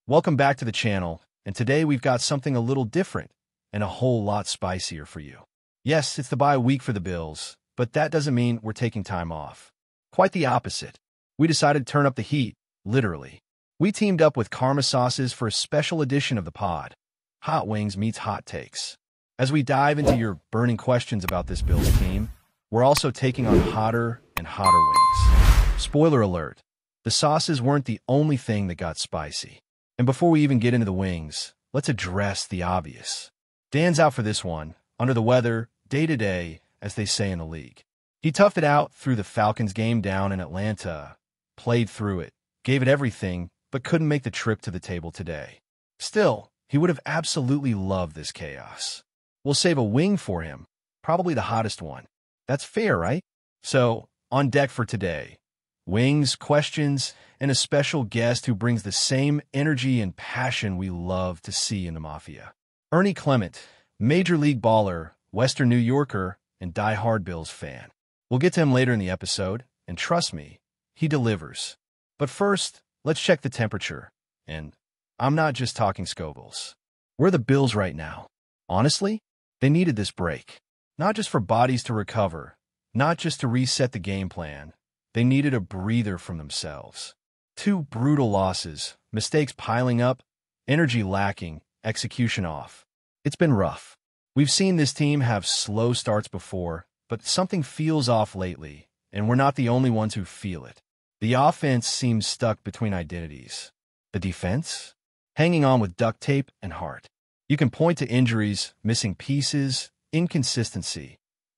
Welcome back to the channel, and today we've got something a little different and a whole lot spicier for you. Yes, it's the bye week for the Bills, but that doesn't mean we're taking time off. Quite the opposite. We decided to turn up the heat, literally. We teamed up with Karma Sauces for a special edition of the pod, Hot Wings meets Hot Takes. As we dive into your burning questions about this Bills team, we're also taking on hotter and hotter wings. Spoiler alert, the sauces weren't the only thing that got spicy. And before we even get into the wings, let's address the obvious. Dan's out for this one, under the weather, day-to-day, as they say in the league. He toughed it out through the Falcons game down in Atlanta, played through it, gave it everything, but couldn't make the trip to the table today. Still, he would have absolutely loved this chaos. We'll save a wing for him, probably the hottest one. That's fair, right? So, on deck for today, wings, questions, and a special guest who brings the same energy and passion we love to see in the Mafia. Ernie Clement, Major League baller, Western New Yorker, and die-hard Bills fan. We'll get to him later in the episode, and trust me, he delivers. But first, let's check the temperature. And I'm not just talking Scovilles. Where are the Bills right now? Honestly, they needed this break. Not just for bodies to recover, not just to reset the game plan. They needed a breather from themselves. 2 brutal losses, mistakes piling up, energy lacking, execution off. It's been rough. We've seen this team have slow starts before, but something feels off lately, and we're not the only ones who feel it. The offense seems stuck between identities. The defense? Hanging on with duct tape and heart. You can point to injuries, missing pieces, inconsistency.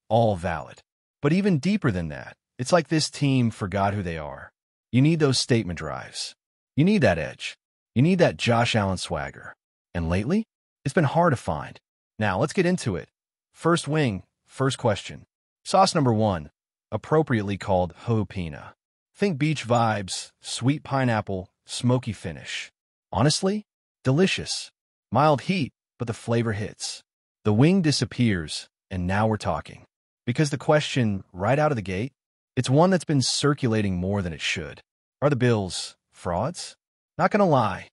All valid. But even deeper than that, it's like this team forgot who they are. You need those statement drives. You need that edge. You need that Josh Allen swagger. And lately, it's been hard to find. Now, let's get into it. First wing, first question. Sauce number 1, appropriately called Jalapeno. Think beach vibes, sweet pineapple, smoky finish. Honestly, delicious. Mild heat, but the flavor hits. The wing disappears, and now we're talking. Because the question, right out of the gate, it's one that's been circulating more than it should. Are the Bills frauds? Not gonna lie,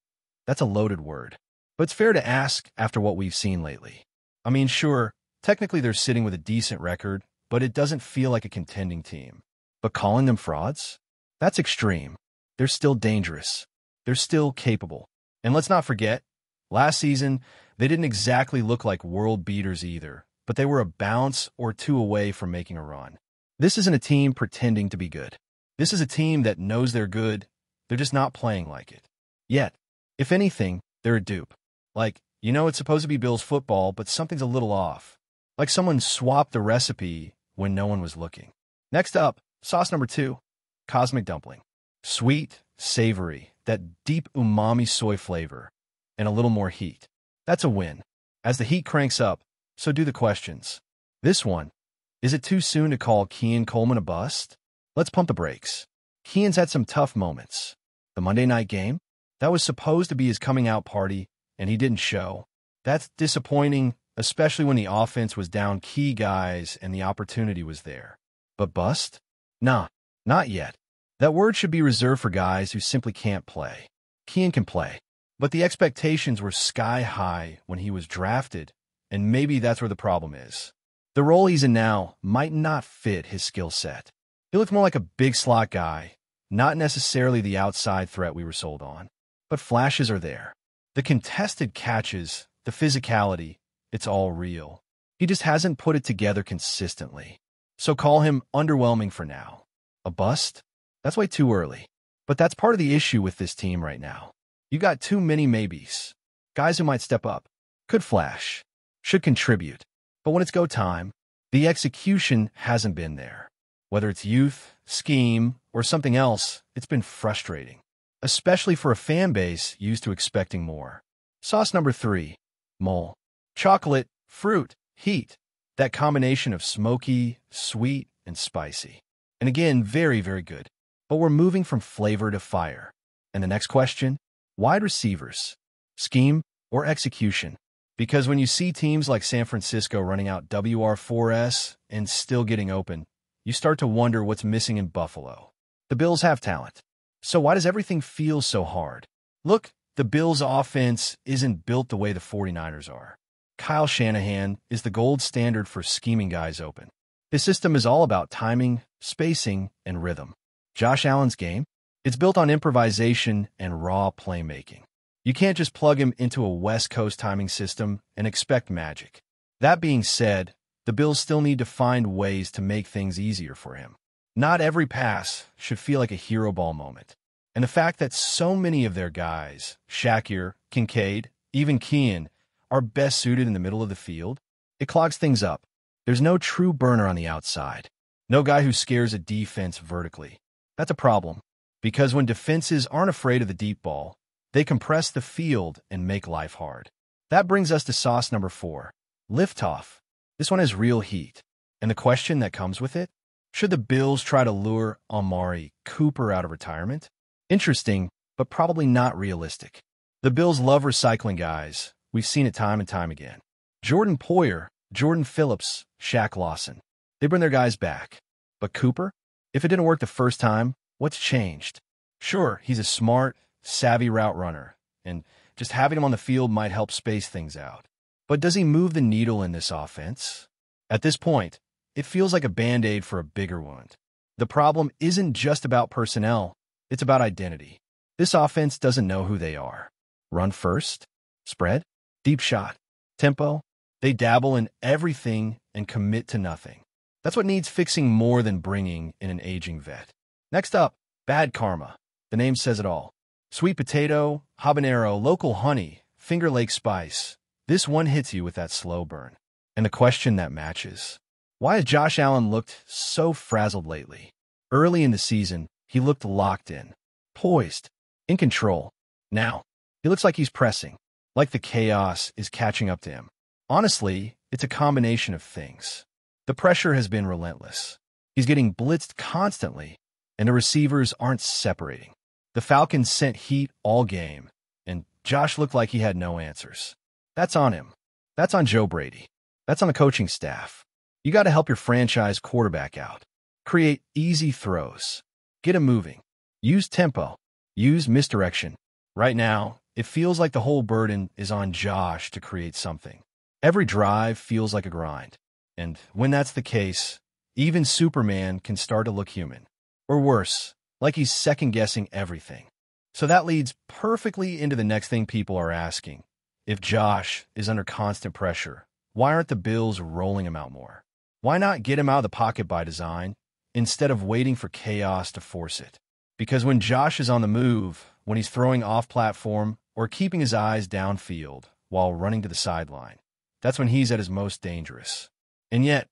that's a loaded word. But it's fair to ask after what we've seen lately. I mean, sure, technically they're sitting with a decent record, but it doesn't feel like a contending team. But calling them frauds? That's extreme. They're still dangerous. They're still capable. And let's not forget, last season, they didn't exactly look like world beaters either, but they were a bounce or 2 away from making a run. This isn't a team pretending to be good. This is a team that knows they're good, they're just not playing like it. Yet, if anything, they're a dupe. Like, you know it's supposed to be Bills football, but something's a little off. Like someone swapped the recipe when no one was looking. Next up, sauce number 2, Cosmic Dumpling. Sweet, savory, that deep umami soy flavor, and a little more heat. That's a win. As the heat cranks up, so do the questions. This one, is it too soon to call Keon Coleman a bust? Let's pump the brakes. Keon's had some tough moments. The Monday night game? That was supposed to be his coming out party, and he didn't show. That's disappointing, especially when the offense was down key guys and the opportunity was there. But bust? Nah, not yet. That word should be reserved for guys who simply can't play. Keon can play, but the expectations were sky high when he was drafted, and maybe that's where the problem is. The role he's in now might not fit his skill set. He looked more like a big slot guy, not necessarily the outside threat we were sold on. But flashes are there. The contested catches, the physicality, it's all real. He just hasn't put it together consistently. So call him underwhelming for now. A bust? That's way too early. But that's part of the issue with this team right now. You got too many maybes. Guys who might step up, could flash, should contribute. But when it's go time, the execution hasn't been there. Whether it's youth, scheme, or something else, it's been frustrating. Especially for a fan base used to expecting more. Sauce number 3, mole. Chocolate, fruit, heat. That combination of smoky, sweet, and spicy. And again, very, very good. But we're moving from flavor to fire. And the next question, wide receivers, scheme, or execution? Because when you see teams like San Francisco running out WR4S and still getting open, you start to wonder what's missing in Buffalo. The Bills have talent. So why does everything feel so hard? Look, the Bills' offense isn't built the way the 49ers are. Kyle Shanahan is the gold standard for scheming guys open. His system is all about timing, spacing, and rhythm. Josh Allen's game? It's built on improvisation and raw playmaking. You can't just plug him into a West Coast timing system and expect magic. That being said, the Bills still need to find ways to make things easier for him. Not every pass should feel like a hero ball moment. And the fact that so many of their guys, Shakir, Kincaid, even Kean, are best suited in the middle of the field, it clogs things up. There's no true burner on the outside. No guy who scares a defense vertically. That's a problem, because when defenses aren't afraid of the deep ball, they compress the field and make life hard. That brings us to sauce number 4, liftoff. This one has real heat. And the question that comes with it? Should the Bills try to lure Amari Cooper out of retirement? Interesting, but probably not realistic. The Bills love recycling guys. We've seen it time and time again. Jordan Poyer, Jordan Phillips, Shaq Lawson. They bring their guys back. But Cooper? If it didn't work the first time, what's changed? Sure, he's a smart, savvy route runner, and just having him on the field might help space things out. But does he move the needle in this offense? At this point, it feels like a Band-Aid for a bigger wound. The problem isn't just about personnel, it's about identity. This offense doesn't know who they are. Run first? Spread? Deep shot? Tempo? They dabble in everything and commit to nothing. That's what needs fixing more than bringing in an aging vet. Next up, bad karma. The name says it all. Sweet potato, habanero, local honey, Finger Lake spice. This one hits you with that slow burn. And the question that matches. Why has Josh Allen looked so frazzled lately? Early in the season, he looked locked in, poised, in control. Now, he looks like he's pressing, like the chaos is catching up to him. Honestly, it's a combination of things. The pressure has been relentless. He's getting blitzed constantly, and the receivers aren't separating. The Falcons sent heat all game, and Josh looked like he had no answers. That's on him. That's on Joe Brady. That's on the coaching staff. You got to help your franchise quarterback out. Create easy throws. Get him moving. Use tempo. Use misdirection. Right now, it feels like the whole burden is on Josh to create something. Every drive feels like a grind. And when that's the case, even Superman can start to look human. Or worse, like he's second-guessing everything. So that leads perfectly into the next thing people are asking. If Josh is under constant pressure, why aren't the Bills rolling him out more? Why not get him out of the pocket by design, instead of waiting for chaos to force it? Because when Josh is on the move, when he's throwing off-platform or keeping his eyes downfield while running to the sideline, that's when he's at his most dangerous. And yet,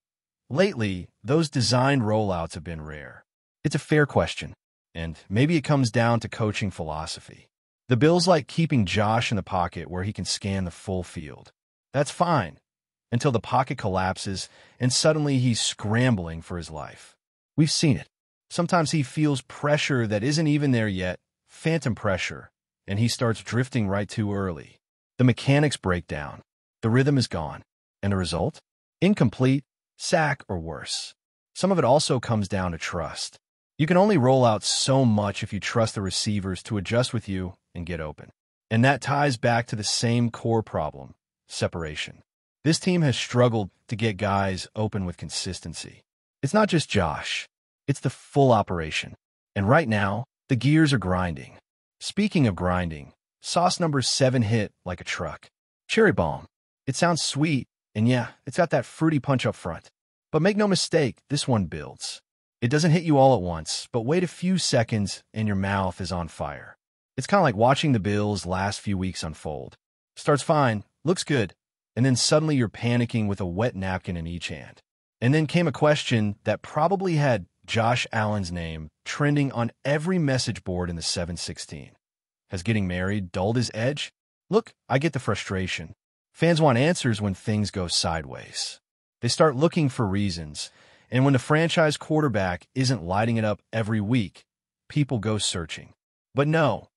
lately, those designed rollouts have been rare. It's a fair question, and maybe it comes down to coaching philosophy. The Bills like keeping Josh in the pocket where he can scan the full field. That's fine, until the pocket collapses and suddenly he's scrambling for his life. We've seen it. Sometimes he feels pressure that isn't even there yet, phantom pressure, and he starts drifting right too early. The mechanics break down. The rhythm is gone. And the result? Incomplete, sack, or worse. Some of it also comes down to trust. You can only roll out so much if you trust the receivers to adjust with you and get open. And that ties back to the same core problem, separation. This team has struggled to get guys open with consistency. It's not just Josh. It's the full operation. And right now, the gears are grinding. Speaking of grinding, sauce number 7 hit like a truck. Cherry Bomb. It sounds sweet, and yeah, it's got that fruity punch up front. But make no mistake, this one builds. It doesn't hit you all at once, but wait a few seconds and your mouth is on fire. It's kind of like watching the Bills' last few weeks unfold. Starts fine, looks good, and then suddenly you're panicking with a wet napkin in each hand. And then came a question that probably had Josh Allen's name trending on every message board in the 7-16. Has getting married dulled his edge? Look, I get the frustration. Fans want answers when things go sideways. They start looking for reasons, and when the franchise quarterback isn't lighting it up every week, people go searching. But no,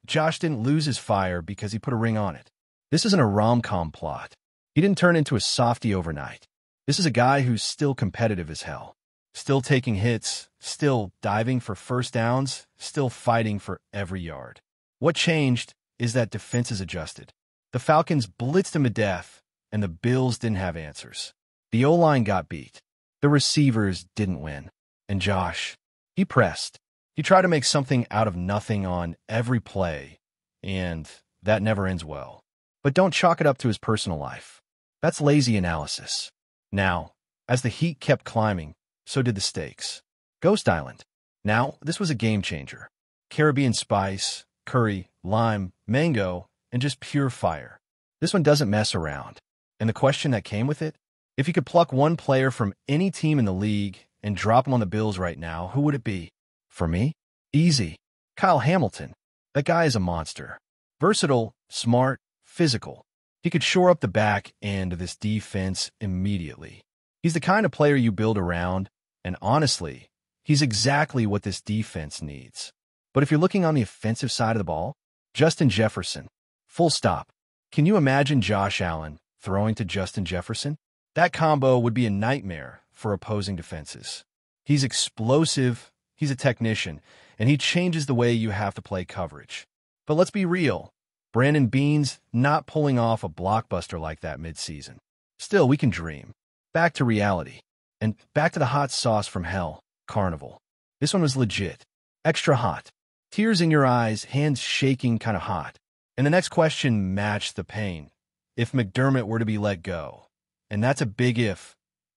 Josh didn't lose his fire because he put a ring on it. This isn't a rom-com plot. He didn't turn into a softie overnight. This is a guy who's still competitive as hell. Still taking hits, still diving for first downs, still fighting for every yard. What changed is that defenses adjusted. The Falcons blitzed him to death, and the Bills didn't have answers. The O-line got beat. The receivers didn't win. And Josh, he pressed. He tried to make something out of nothing on every play, and that never ends well. But don't chalk it up to his personal life. That's lazy analysis. Now, as the heat kept climbing, so did the stakes. Ghost Island. Now, this was a game changer. Caribbean spice, curry, lime, mango, and just pure fire. This one doesn't mess around. And the question that came with it? If you could pluck one player from any team in the league and drop him on the Bills right now, who would it be? For me? Easy. Kyle Hamilton. That guy is a monster. Versatile, smart, physical. He could shore up the back end of this defense immediately. He's the kind of player you build around, and honestly, he's exactly what this defense needs. But if you're looking on the offensive side of the ball, Justin Jefferson. Full stop. Can you imagine Josh Allen throwing to Justin Jefferson? That combo would be a nightmare for opposing defenses. He's explosive, he's a technician, and he changes the way you have to play coverage. But let's be real. Brandon Beane's not pulling off a blockbuster like that midseason. Still, we can dream. Back to reality. And back to the hot sauce from hell, Carnival. This one was legit. Extra hot. Tears in your eyes, hands shaking kind of hot. And the next question matched the pain. If McDermott were to be let go, and that's a big if,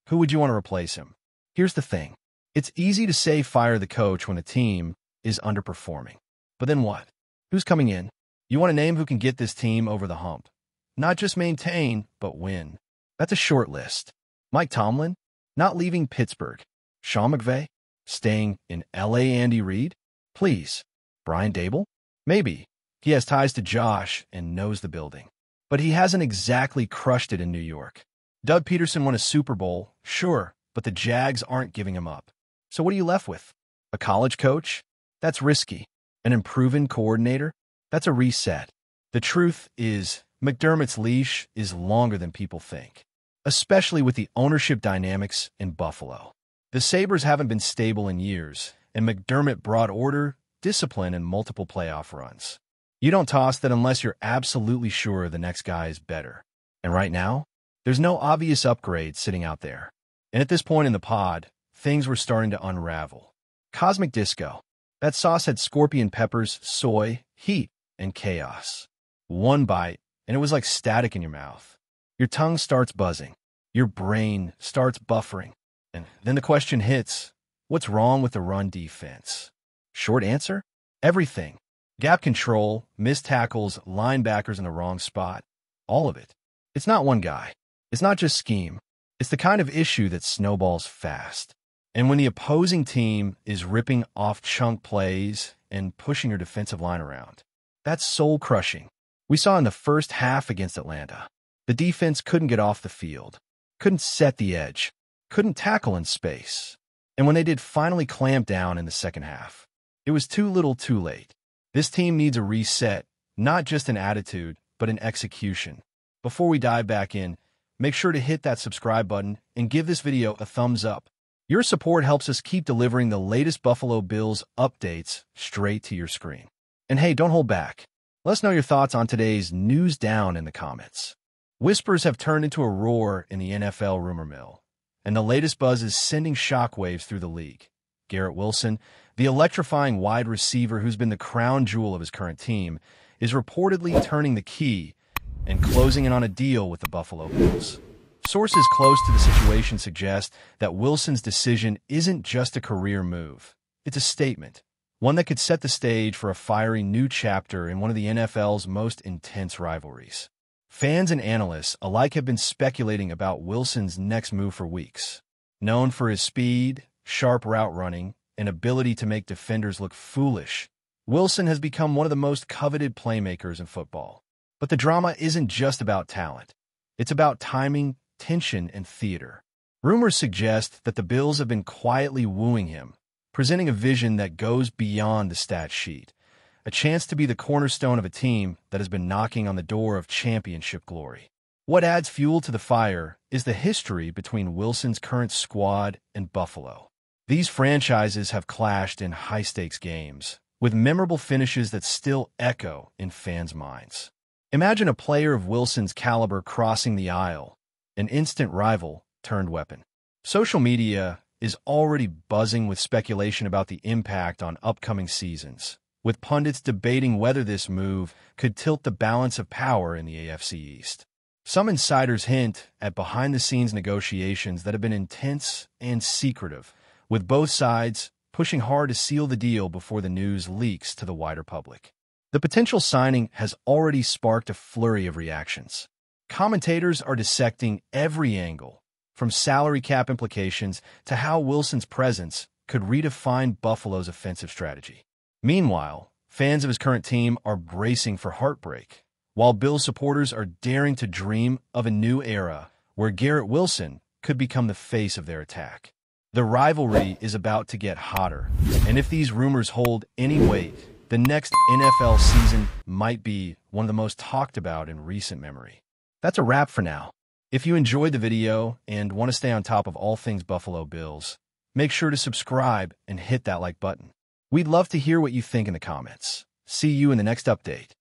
who would you want to replace him? Here's the thing. It's easy to say fire the coach when a team is underperforming. But then what? Who's coming in? You want a name who can get this team over the hump. Not just maintain, but win. That's a short list. Mike Tomlin? Not leaving Pittsburgh. Sean McVay? Staying in L.A. Andy Reid? Please. Brian Daboll? Maybe. He has ties to Josh and knows the building. But he hasn't exactly crushed it in New York. Doug Peterson won a Super Bowl, sure, but the Jags aren't giving him up. So what are you left with? A college coach? That's risky. An unproven coordinator? That's a reset. The truth is, McDermott's leash is longer than people think, especially with the ownership dynamics in Buffalo. The Sabres haven't been stable in years, and McDermott brought order, discipline, and multiple playoff runs. You don't toss that unless you're absolutely sure the next guy is better. And right now, there's no obvious upgrade sitting out there. And at this point in the pod, things were starting to unravel. Cosmic Disco. That sauce had scorpion peppers, soy, heat, and chaos. One bite, and it was like static in your mouth. Your tongue starts buzzing. Your brain starts buffering. And then the question hits, what's wrong with the run defense? Short answer? Everything. Gap control, missed tackles, linebackers in the wrong spot. All of it. It's not one guy. It's not just scheme. It's the kind of issue that snowballs fast. And when the opposing team is ripping off chunk plays and pushing your defensive line around, that's soul-crushing. We saw in the first half against Atlanta. The defense couldn't get off the field, couldn't set the edge, couldn't tackle in space. And when they did finally clamp down in the second half, it was too little too late. This team needs a reset, not just in attitude, but in execution. Before we dive back in, make sure to hit that subscribe button and give this video a thumbs up. Your support helps us keep delivering the latest Buffalo Bills updates straight to your screen. And hey, don't hold back. Let us know your thoughts on today's news down in the comments. Whispers have turned into a roar in the NFL rumor mill, and the latest buzz is sending shockwaves through the league. Garrett Wilson, the electrifying wide receiver who's been the crown jewel of his current team, is reportedly turning the key and closing in on a deal with the Buffalo Bills. Sources close to the situation suggest that Wilson's decision isn't just a career move. It's a statement, one that could set the stage for a fiery new chapter in one of the NFL's most intense rivalries. Fans and analysts alike have been speculating about Wilson's next move for weeks. Known for his speed, sharp route running, and ability to make defenders look foolish, Wilson has become one of the most coveted playmakers in football. But the drama isn't just about talent. It's about timing, tension, and theater. Rumors suggest that the Bills have been quietly wooing him, presenting a vision that goes beyond the stat sheet, a chance to be the cornerstone of a team that has been knocking on the door of championship glory. What adds fuel to the fire is the history between Wilson's current squad and Buffalo. These franchises have clashed in high-stakes games, with memorable finishes that still echo in fans' minds. Imagine a player of Wilson's caliber crossing the aisle, an instant rival turned weapon. Social media is already buzzing with speculation about the impact on upcoming seasons, with pundits debating whether this move could tilt the balance of power in the AFC East. Some insiders hint at behind-the-scenes negotiations that have been intense and secretive, with both sides pushing hard to seal the deal before the news leaks to the wider public. The potential signing has already sparked a flurry of reactions. Commentators are dissecting every angle, from salary cap implications to how Wilson's presence could redefine Buffalo's offensive strategy. Meanwhile, fans of his current team are bracing for heartbreak, while Bills supporters are daring to dream of a new era where Garrett Wilson could become the face of their attack. The rivalry is about to get hotter, and if these rumors hold any weight, the next NFL season might be one of the most talked about in recent memory. That's a wrap for now. If you enjoyed the video and want to stay on top of all things Buffalo Bills, make sure to subscribe and hit that like button. We'd love to hear what you think in the comments. See you in the next update.